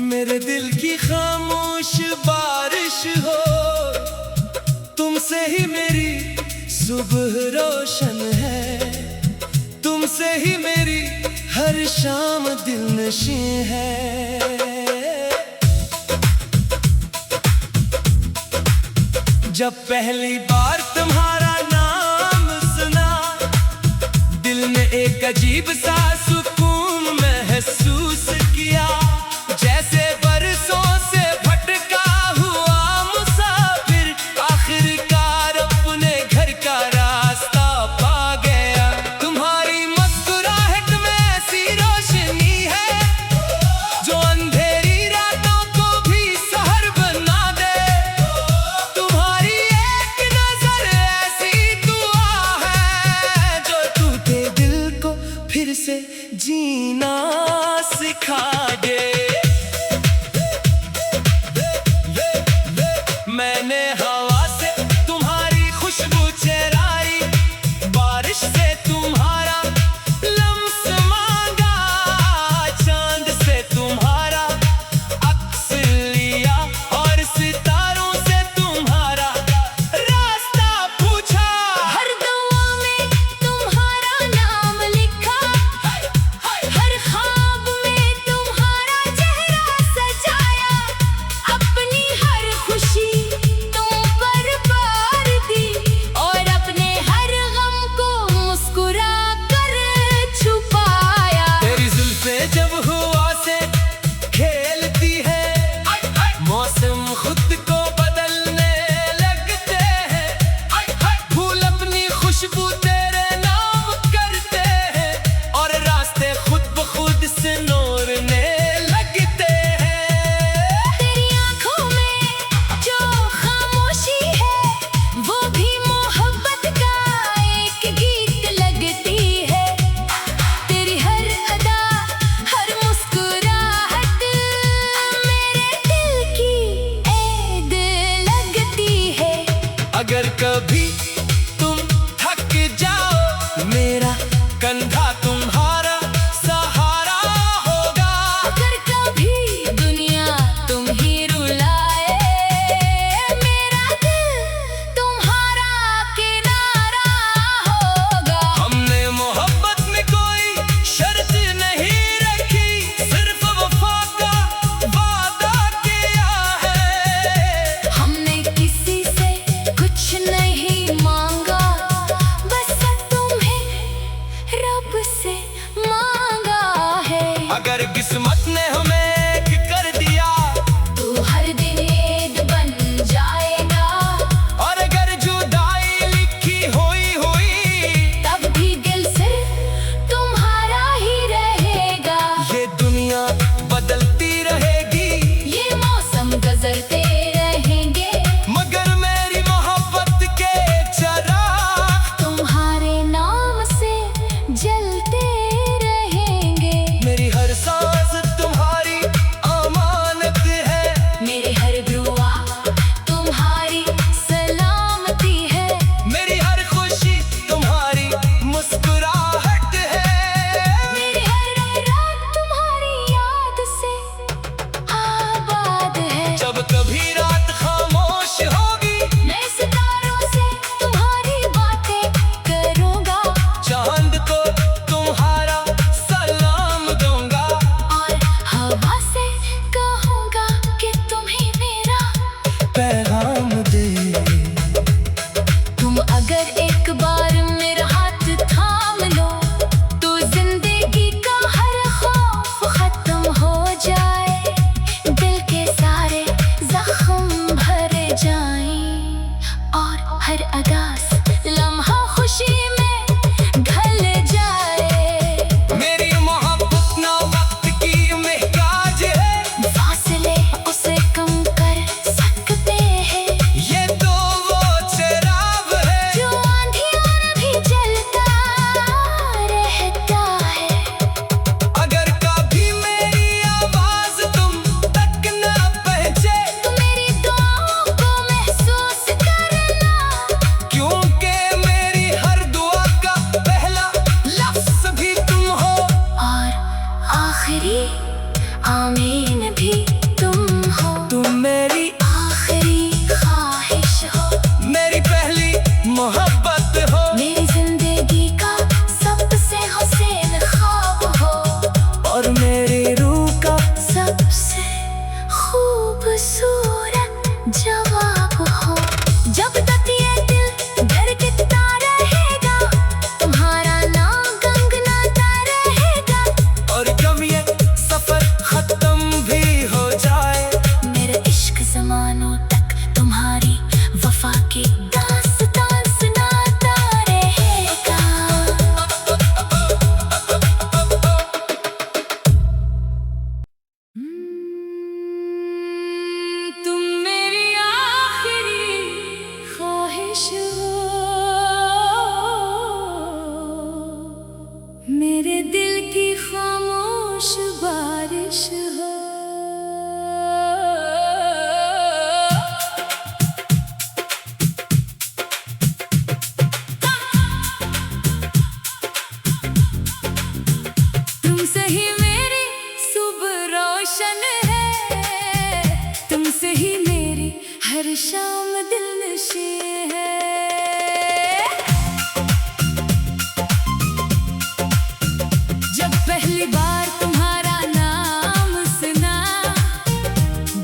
मेरे दिल की खामोश बारिश हो, तुमसे ही मेरी सुबह रोशन है, तुमसे ही मेरी हर शाम दिल नशी है। जब पहली बार तुम्हारा नाम सुना, दिल में एक अजीब सा सुकून महसूस किया, जैसे बरसों से भटका हुआ मुसाफिर आखिरकार अपने घर का रास्ता पा गया। तुम्हारी मुस्कुराहट में ऐसी रोशनी है जो अंधेरी रातों को भी सहर बना दे। तुम्हारी एक नजर ऐसी दुआ है जो टूटे दिल को फिर से जीना सिखा दे। मैंने हवा से तुम्हारी खुशबू चराई, बारिश से तुम्हारा लम्स मांगा, चांद से तुम्हारा अक्स लिया और सितारों से तुम्हारा रास्ता पूछा। हर दुआ में तुम्हारा नाम लिखा, हर ख्वाब में तुम्हारा चेहरा सजाया, अपनी हर खुशी तुम पर बार दी और अपने हर गम को मुस्कुरा कर छुपाया। तेरी जुल्फें जब हवा से खेलती है, मौसम खुद को बदलने लगते हैं, फूल अपनी खुशबू तेरे नाम करते हैं और रास्ते खुद ब खुद से नूरने लगते हैं। तेरी आंखों में जो खामोशी है वो भी मोहब्बत का एक गीत लगती है। तेरी हर अदा, हर मुस्कुराहट मेरे दिल की ऐद लगती है। अगर कभी तुम थक जाओ, मेरा कंधा तुम्हारा सहारा होगा। अगर कभी दुनिया तुम ही रुलाए, मेरा दिल तुम्हारा किनारा होगा। हमने मोहब्बत में कोई शर्त नहीं रखी, सिर्फ वफा का वादा किया है। हमने किसी से कुछ नहीं मांगा, बस तुम्हें रब से मांगा है। अगर किस्मत ने हमें एक कर दिया, तू हर दिन ईद बन जाएगा, और अगर जुदाई लिखी हुई तब भी दिल से तुम्हारा ही रहेगा। ये दुनिया बदलती रहेगी, ये मौसम गुजरते रहेंगे, मगर मेरी मोहब्बत के चिराग तुम्हारे नाम से जलते रहेंगे। मेरी हर सांस तुम्हारी अमानत है, मेरी हर दुआ तुम्हारी सलामती है। मेरी हर खुशी तुम्हारी मुस्कुराहट है। मेरी हर रात तुम्हारी याद से आबाद है। जब कभी रात खामोश होगी, मैं सितारों से तुम्हारी बातें करूंगा चांद को तुम्हारा सलाम दूंगा, और हवा से कहूंगा कि तुम्हें मेरा पैगाम दे। तुम अगर एक बार मेरा हाथ थाम लो, तो जिंदगी का हर खौफ खत्म हो जाए, दिल के सारे जख्म भर जाएं और हर अदास लम्हा खुशी में ढल जाए। मेरी मोहब्बत ना वक्त की महताज है, फासले उसे कम कर सकते हैं, ये तो वो चिराग है जो आंधियों में भी जलता रहता है। अगर कभी मेरी आवाज तुम तक न पहुंचे, तो मेरी दुआओं को महसूस करना, क्योंकि मेरी हर दुआ का पहला लफ्ज भी तुम हो और आखिरी आमीन भी। तुम मेरी आखिरी ख्वाहिश हो, मेरे दिल की खामोश बारिश हो। तुमसे ही मेरी सुबह रोशन है, तुमसे ही मेरी हर शाम दिलनशी है। जब पहली बार तुम्हारा नाम सुना,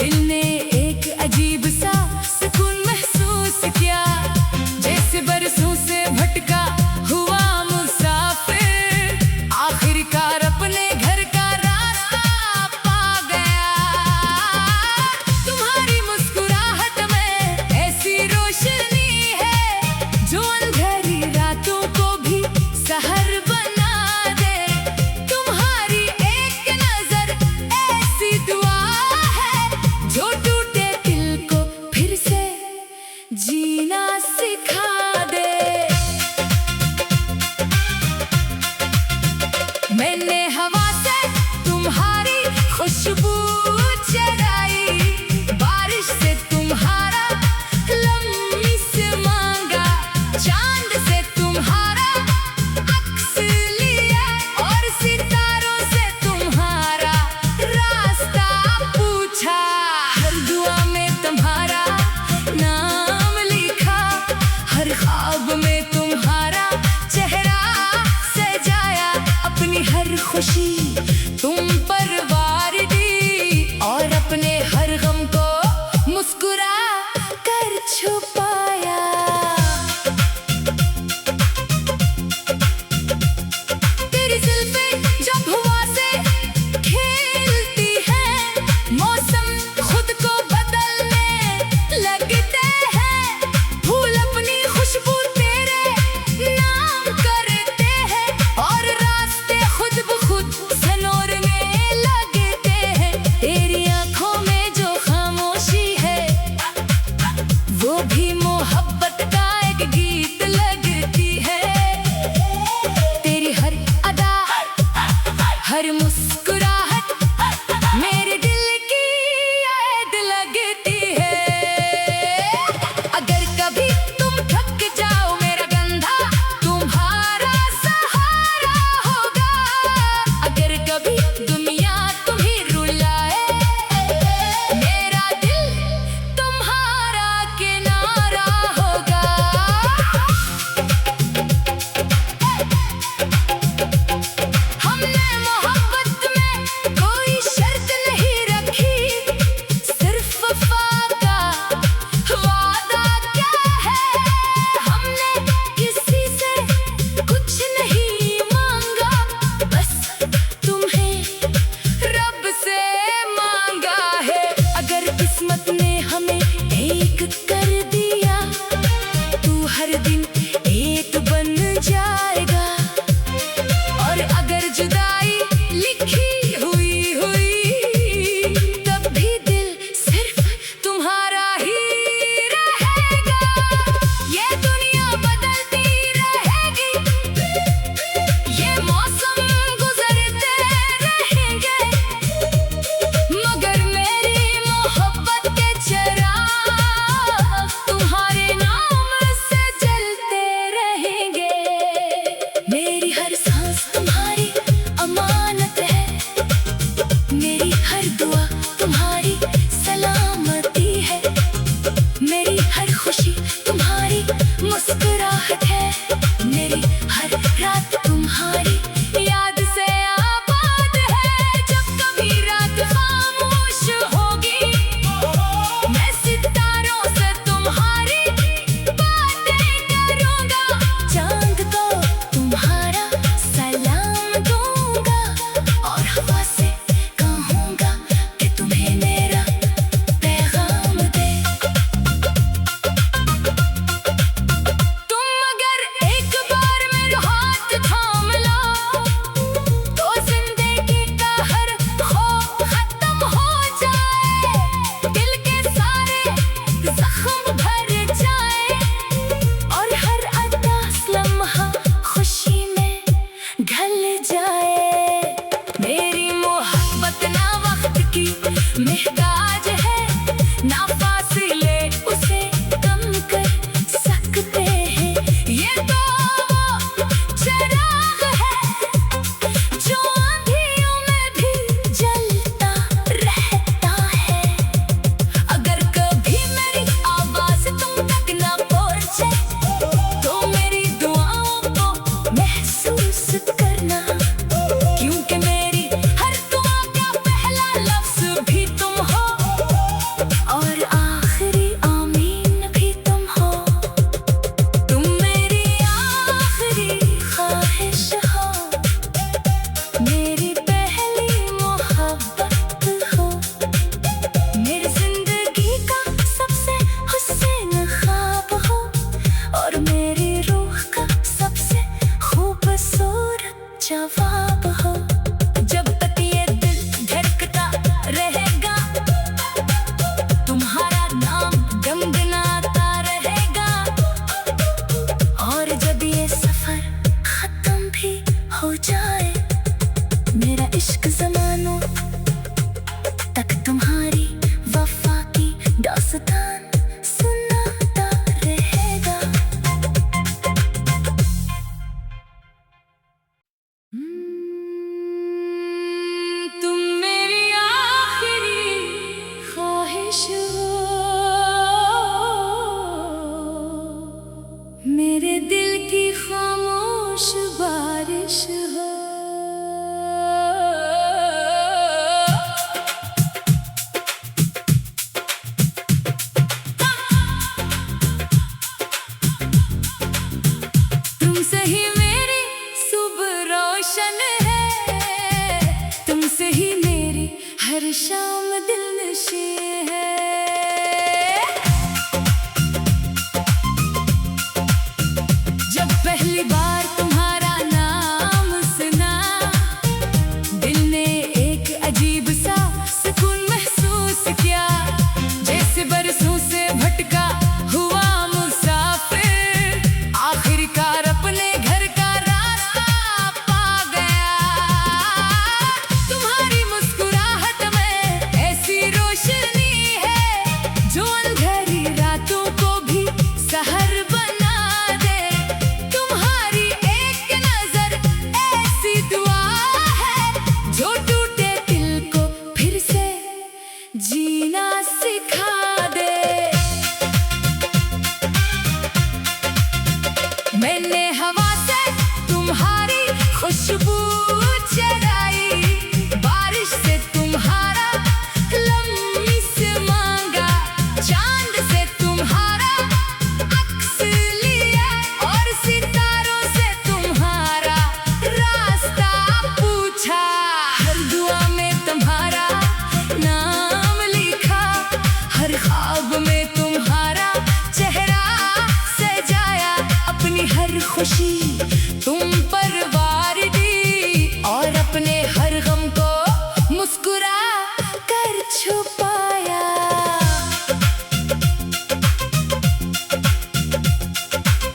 दिल ने एक अजीब सा सुकून महसूस किया, जैसे बरसों से भटका हुआ मुसाफिर आखिरकार अपने घर का रास्ता पा गया। तुम्हारी मुस्कुराहट में ऐसी रोशनी है, मोहताज है ना फासिले उसे कम कर सकते हैं। ये तो वो चिराग है जो आंधियों में भी जलता रहता है। अगर कभी मेरी आवाज तुम तक ना पहुंचे तो मेरी दुआओं को महसूस करना, क्योंकि मेरी हर दुआ का पहला लफ्ज भी तुम हो और आखिरी आमीन भी तुम हो। तुम मेरी आखिरी ख्वाहिश हो, मेरी पहली मोहब्बत हो, मेरी जिंदगी का सबसे हुस्न ख्वाब हो और मेरी रूह का सबसे खूबसूरत जवाब हो। जब तक ये दिल धड़कता रहेगा तुम्हारा नाम गुनगुनाता रहेगा, और जब ये सफर खत्म भी हो जाए मेरा इश्क ज़मानों तक तुम्हारी वफा की दास्तान सुनाता रहेगा। तुम मेरी आखिरी ख्वाहिश हो, मेरे दिल की खामोश बारिश हो। तुमसे ही मेरी सुबह रोशन है, तुमसे ही मेरी हर शाम दिलनशी है। जब पहली बार तुम्हारा नाम सुना दिल ने एक अजीब सा सुकून महसूस किया, जैसे बरसों से भटका हुआ मुसाफिर आखिरकार अपने घर का रास्ता पा गया। तुम्हारी मुस्कुराहट में ऐसी रोशनी है जो अंधेरी रातों को भी सहर बना दे। तुम्हारी एक नजर ऐसी दुआ है जो टूटे दिल को फिर से जीना सिखा दे। मैंने हवा से तुम्हारी खुशबू चराई, बारिश से तुम्हारा लम्स मांगा, चांद से तुम्हारा अक्स लिया और सितारों से तुम्हारा रास्ता पूछा। हर दुआ में तुम्हारा नाम लिखा, हर ख्वाब में तुम्हारा चेहरा सजाया, अपनी हर खुशी तुम पर वार दी और अपने हर गम को मुस्कुरा कर छुपाया।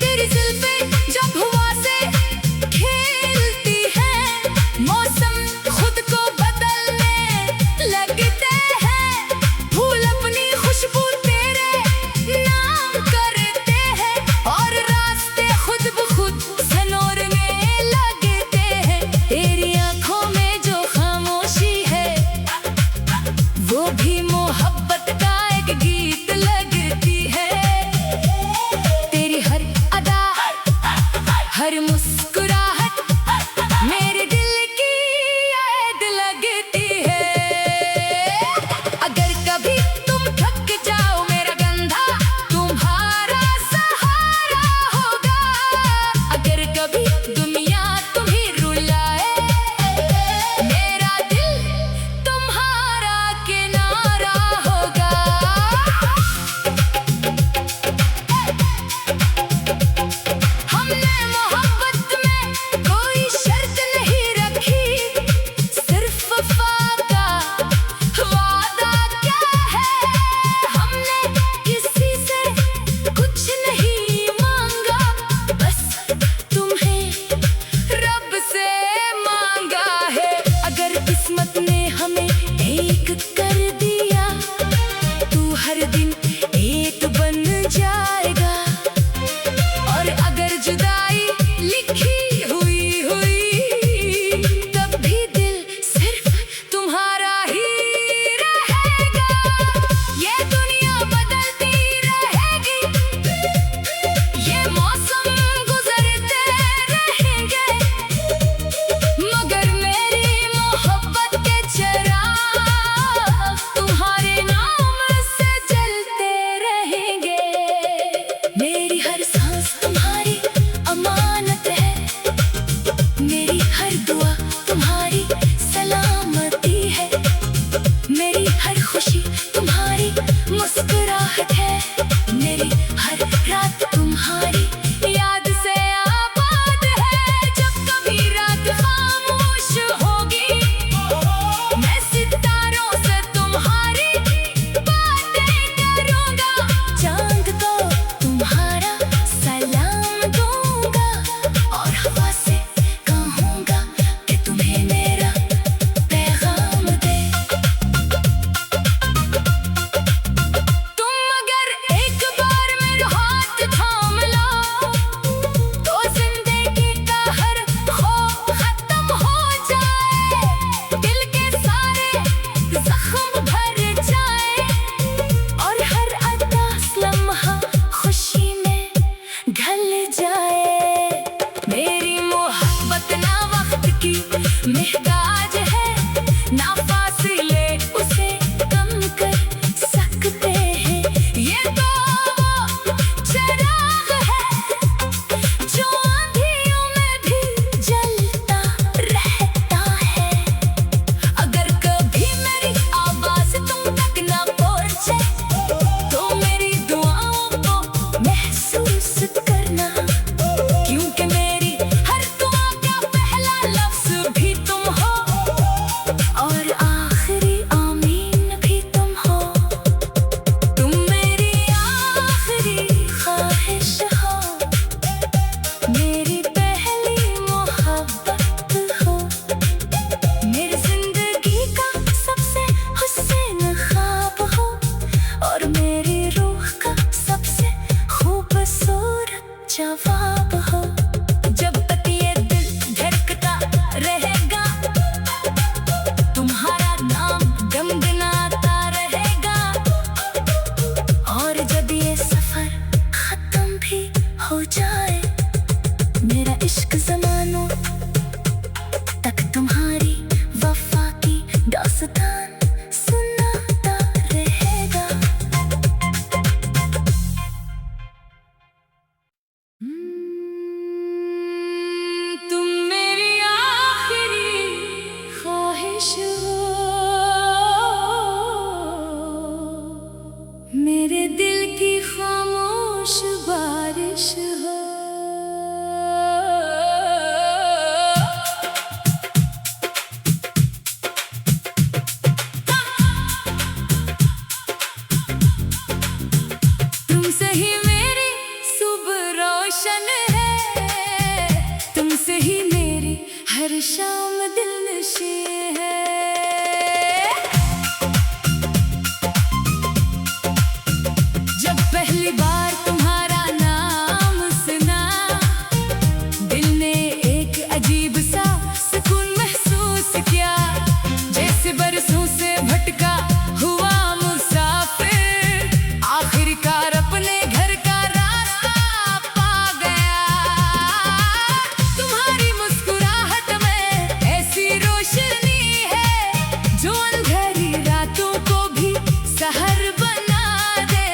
तेरी जुल्फें जब हवा से खेलती हैं, मौसम खुद को बदलने लगते हैं, फूल अपनी खुशबू तेरे नाम करते हैं और रास्ते खुद ब खुद सनोरने लगते हैं। तेरी आंखों में जो खामोशी है वो भी मोहब्बत का एक गीत लगती है। तेरी हर अदा हर मुस्कुराहट मेरे दिल की याद लगती है। अगर कभी तुम थक जाओ मेरा कंधा तुम्हारा सहारा होगा, अगर कभी दुनिया तुम्हें रुलाए मेरा दिल तुम्हारा किनारा होगा। हर खुशी तुम्हारी मुस्कुराहट है, मेरी हर रात तुम्हारी याद से आबाद है। जब कभी रात खामोश होगी, मैं सितारों से तुम्हारी बातें करूंगा। चांद को तुम्हारा सलाम दूंगा और हवा से कहूंगा कि तुम्हें मेरा पैगाम दे। तुम अगर एक बार मेरा हाथ थाम लो, तो जिंदगी का हर खौफ खत्म हो जाए, दिल के सारे जख्म भर जाए और हर अदास लम्हा खुशी में ढल जाए। मेरी मोहब्बत ना वक्त की महताज है, ना फासले उसे कम कर सकते हैं। ये तो वो चिराग है जो आंधियों में भी जलता रहता है। अगर कभी मेरी आवाज तुम तक ना पहुंचे, तो मेरी दुआओं को महसूस करना, क्योंकि मेरी हर दुआ का पहला लफ्ज भी तुम हो और आखिरी आमीन भी तुम हो। तुम मेरी आखिरी ख्वाहिश हो, मेरी पहली मोहब्बत हो, मेरी जिंदगी का सबसे हुस्न ख्वाब हो और मेरी रूह का सबसे खूबसूरत जवाब हो। जब तक ये दिल धड़कता रहेगा, तुम्हारा नाम गुनगुनाता रहेगा और जब ये सफर खत्म भी हो जाए, मेरा इश्क ज़मानों तक तुम्हारी वफा की दास्तान सुनाता रहेगा। तुम मेरी आखिरी ख्वाहिश हो, मेरे दिल की खामोश बारिश हो। तुमसे ही मेरी सुबह रोशन है, तुमसे ही मेरी हर शाम दिलनशी है। जब पहली बार तुम्हारा नाम सुना, दिल ने एक अजीब सा सुकून महसूस किया, जैसे बरसों से भटका हुआ मुसाफिर आखिरकार अपने घर का रास्ता पा गया। तुम्हारी मुस्कुराहट में ऐसी रोशनी है जो अंधेरी रातों को भी सहर बना दे।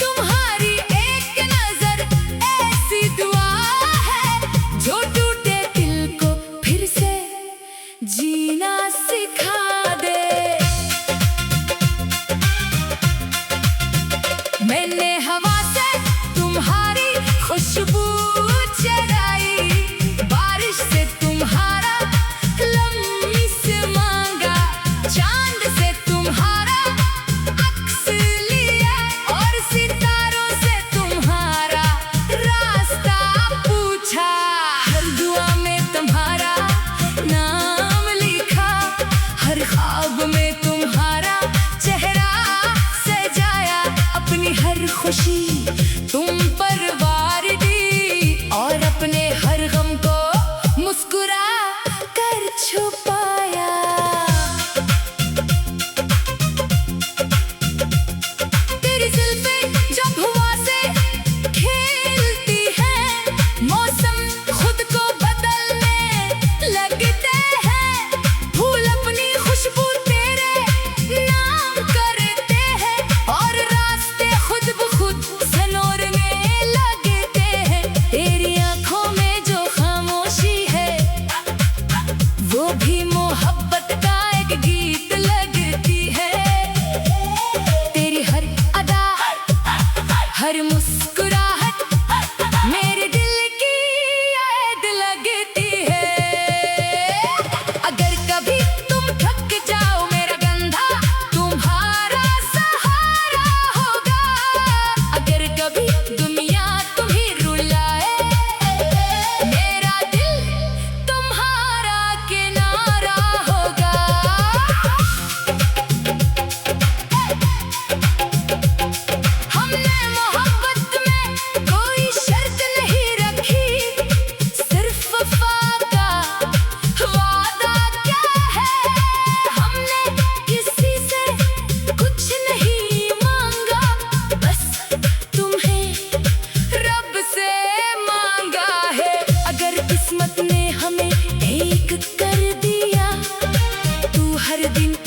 तुम्हारी एक नजर ऐसी दुआ है जो टूटे दिल को फिर से जीना सिखा दे। मैंने हवा से तुम्हारी खुशबू चराई, बारिश से तुम्हारा लम्स मांगा, चांद से तुम्हारा अक्स लिया और सितारों से तुम्हारा रास्ता पूछा। हर दुआ में तुम्हारा नाम लिखा, हर ख्वाब में तुम्हारा चेहरा सजाया, अपनी हर खुशी तुम पर वार दी और अपने हर गम को मुस्कुरा कर छुपाया। तेरी जुल्फें जब हवा से खेलती हैं, मौसम खुद को बदलने लगते हैं, फूल अपनी खुशबू तेरे नाम करते हैं और रास्ते खुद ब खुद सन दिन